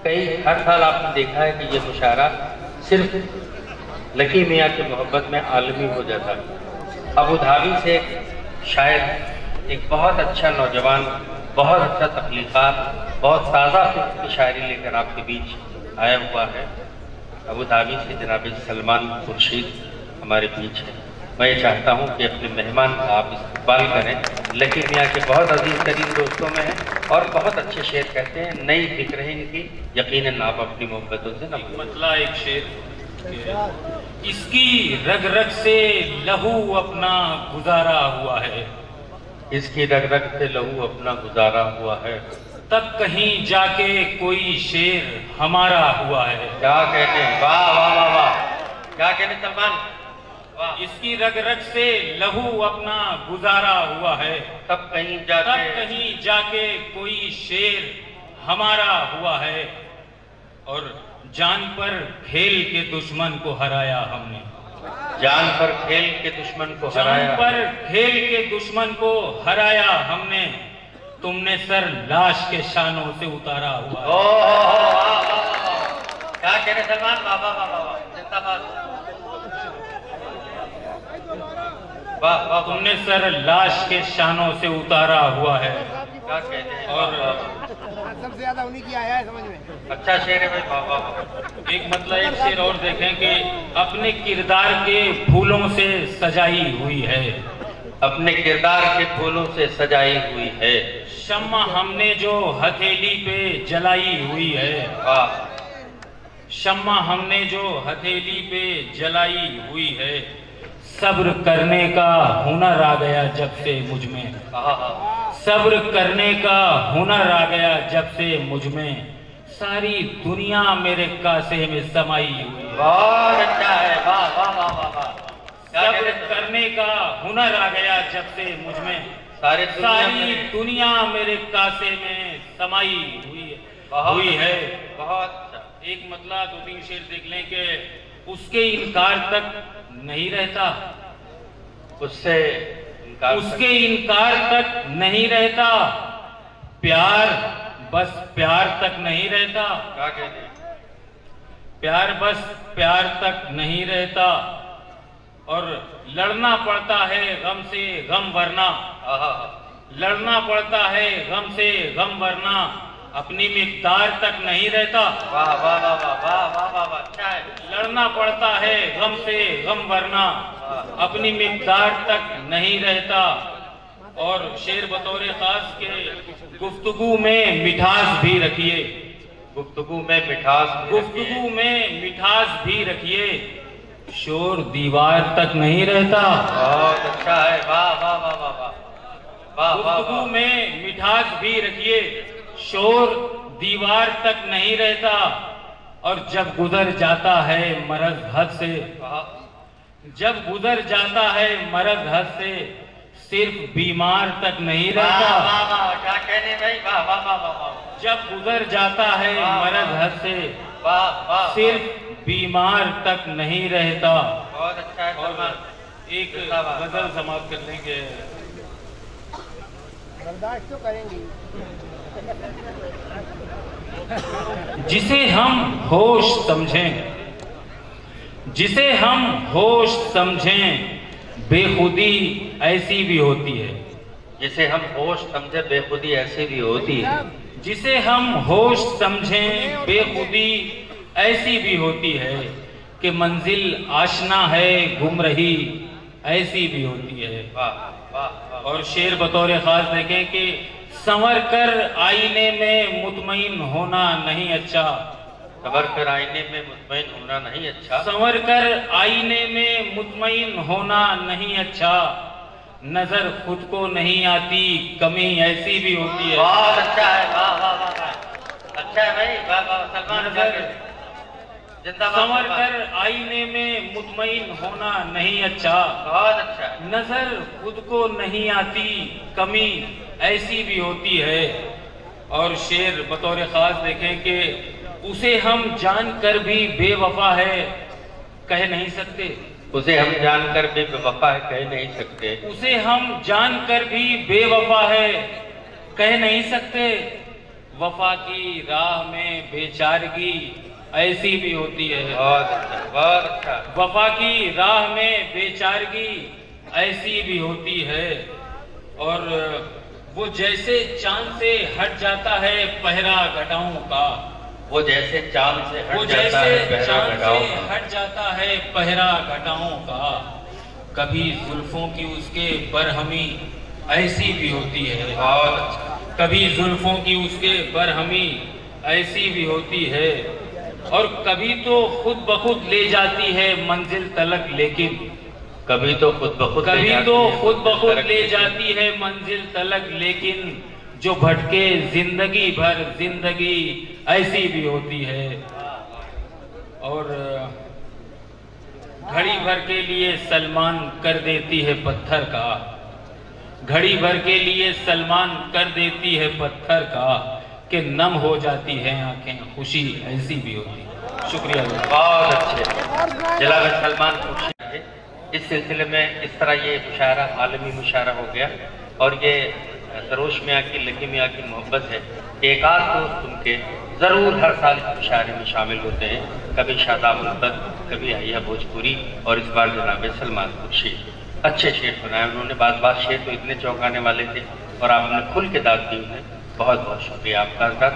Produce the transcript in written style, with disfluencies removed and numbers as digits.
हर साल आपने देखा है कि ये मुशायरा सिर्फ लकी मियाँ की मोहब्बत में आलमी हो जाता है। अबू धाबी से एक शायर, एक बहुत अच्छा नौजवान, बहुत अच्छा तख्लीक़ात, बहुत ताज़ा की शायरी लेकर आपके बीच आया हुआ है। अबू धाबी से जनाब सलमान खुर्शीद हमारे बीच है। मैं ये चाहता हूँ कि अपने मेहमान का आप इस्तकबाल करें। लकी मियाँ के बहुत अजीज तरीन दोस्तों में हैं और बहुत अच्छे शेर कहते हैं। नई फिक्र है इनकी, यकीनन आप अपनी मोहब्बतों से न मतलब एक शेर, इसकी रग रग से लहू अपना गुजारा हुआ है, इसकी रग रग से लहू अपना गुजारा हुआ है, तब कहीं जाके कोई शेर हमारा हुआ है। क्या कहते हैं, वाह वाह वाह वाह, क्या कहते हैं सलमान, इसकी रग रग से लहू अपना गुजारा हुआ है, तब कहीं जाके कोई शेर हमारा हुआ है। और जान पर खेल के दुश्मन को हराया हमने, जान पर खेल के दुश्मन को हराया, जान पर खेल के दुश्मन को हराया हमने, तुमने सर लाश के शानों से उतारा हुआ है। क्या कह रहे सलमान, बाबा बाबा जिंदाबाद, वाह वाह, तुमने सर लाश के शानों से उतारा हुआ है। क्या कहते हैं, और सबसे ज्यादा उन्हीं की आया है समझ में। अच्छा शेर है भाई, वाह वाह। एक मतलब एक शेर और देखें कि अपने किरदार के फूलों से सजाई हुई है, अपने किरदार के फूलों से सजाई हुई है, शम्मा हमने जो हथेली पे जलाई हुई है, वाह, शम्मा हमने जो हथेली पे जलाई हुई है, सब्र करने का हुनर आ गया जब से मुझ में, सब्र करने का हुनर आ गया जब से मुझ में, सारी दुनिया मेरे कासे में समाई हुई है। बहुत अच्छा है, वाह वाह वाह वाह वाह, सब्र करने का हुनर आ गया जब से मुझ में, सारी दुनिया मेरे कासे में समाई हुई है। बहुत एक मतलब दो तीन शेर देख लें कि उसके इनकार तक नहीं रहता, उससे उसके इनकार तक नहीं रहता, प्यार बस प्यार तक नहीं रहता, क्या कहते हैं, प्यार बस प्यार तक नहीं रहता, और लड़ना पड़ता है गम से गम वरना, लड़ना पड़ता है गम से गम वरना, अपनी मिकदार तक नहीं रहता। वाह वाह वाह वाह वाह वाह वाह, अच्छा है। लड़ना पड़ता है गम से गम वरना, अपनी मिकदार तक नहीं रहता। और शेर बतौर खास के गुफ्तगू में मिठास भी रखिए, गुफ्तगू में मिठास, गुफ्तगू में मिठास भी रखिए, शोर दीवार तक नहीं रहता। बहुत अच्छा है, वाह वाह वाह वाह वाह वाह, गुफ्तगू में मिठास भी रखिए, शोर दीवार तक नहीं रहता, और जब गुजर जाता है मरज हद से, जब गुजर जाता है मरज हद से, सिर्फ बीमार तक नहीं रहता। वाह वाह, क्या कहने भाई, वाह वाह वाह वाह, जब गुजर जाता है मरज हद से, वाह वाह, सिर्फ बीमार तक नहीं रहता। बहुत अच्छा है। और एक गजल समाप्त कर लेंगे, बर्दाश्त तो करेंगे। जिसे हम होश समझें, जिसे हम होश समझें, बेखुदी ऐसी भी होती है, जिसे हम होश समझे बेखुदी ऐसी भी होती है, जिसे हम होश समझें बेखुदी ऐसी भी होती है, कि मंजिल आशना है गुम रही ऐसी भी होती है। वाह वाह वाह। और शेर बतौर खास देखें कि संवर कर आईने में मुतमईन होना नहीं अच्छा, संवर कर आईने में मुतमईन होना नहीं अच्छा, संवर कर आईने में मुतमईन होना नहीं अच्छा, नजर खुद को नहीं आती कमी ऐसी भी होती है। बहुत अच्छा है, वाह वाह वाह, अच्छा है भाई, वाह वाह सलमान, संवर कर आईने में मुतमईन होना नहीं अच्छा, बहुत अच्छा है, नजर खुद को नहीं आती कमी ऐसी भी होती है। और शेर बतौर खास देखें कि उसे हम जानकर भी बेवफा है कह नहीं सकते, उसे हम जानकर भी बेवफा है कह नहीं सकते, उसे हम जानकर भी बेवफा है कह नहीं सकते, वफा की राह में बेचारगी ऐसी भी होती है। बहुत अच्छा, बहुत अच्छा। वफा की राह में बेचारगी ऐसी भी होती है, और वो जैसे चांद से हट जाता है पहरा घटाओं का, वो जैसे चांद से वो हट जाता है जैसे पहरा चांद घटाओं से का। हट जाता है पहरा घटाओं का, कभी जुल्फों की उसके बरहमी ऐसी भी होती है। बहुत अच्छा। कभी जुल्फों की उसके बरहमी ऐसी भी होती है, और कभी तो खुद ब खुद ले जाती है मंजिल तलक, लेकिन कभी तो खुद ब खुद ले जाती है मंजिल तलक, लेकिन जो भटके जिंदगी भर जिंदगी ऐसी भी होती है। और घड़ी भर के लिए सलमान कर देती है पत्थर का, घड़ी भर के लिए सलमान कर देती है पत्थर का, कि नम हो जाती है आंखें, खुशी ऐसी भी होती है। शुक्रिया। बहुत अच्छे जनाब सलमान खुर्शीद है। इस सिलसिले में इस तरह ये मुशायरा आलमी मुशायरा हो गया, और ये सरोश मियाँ की लकी मियाँ की मोहब्बत है। एक आध दोस्त उनके ज़रूर हर साल इस मुशायरे में शामिल होते हैं, कभी शादाब उल्फत, कभी आइया भोजपुरी, और इस बार जनाब सलमान खुर्शीद। अच्छे शेर बनाए उन्होंने, बात शेर तो इतने चौंकाने वाले थे, और आपने खुल के दाद दी उन्हें। बहुत बहुत शुक्रिया आपका।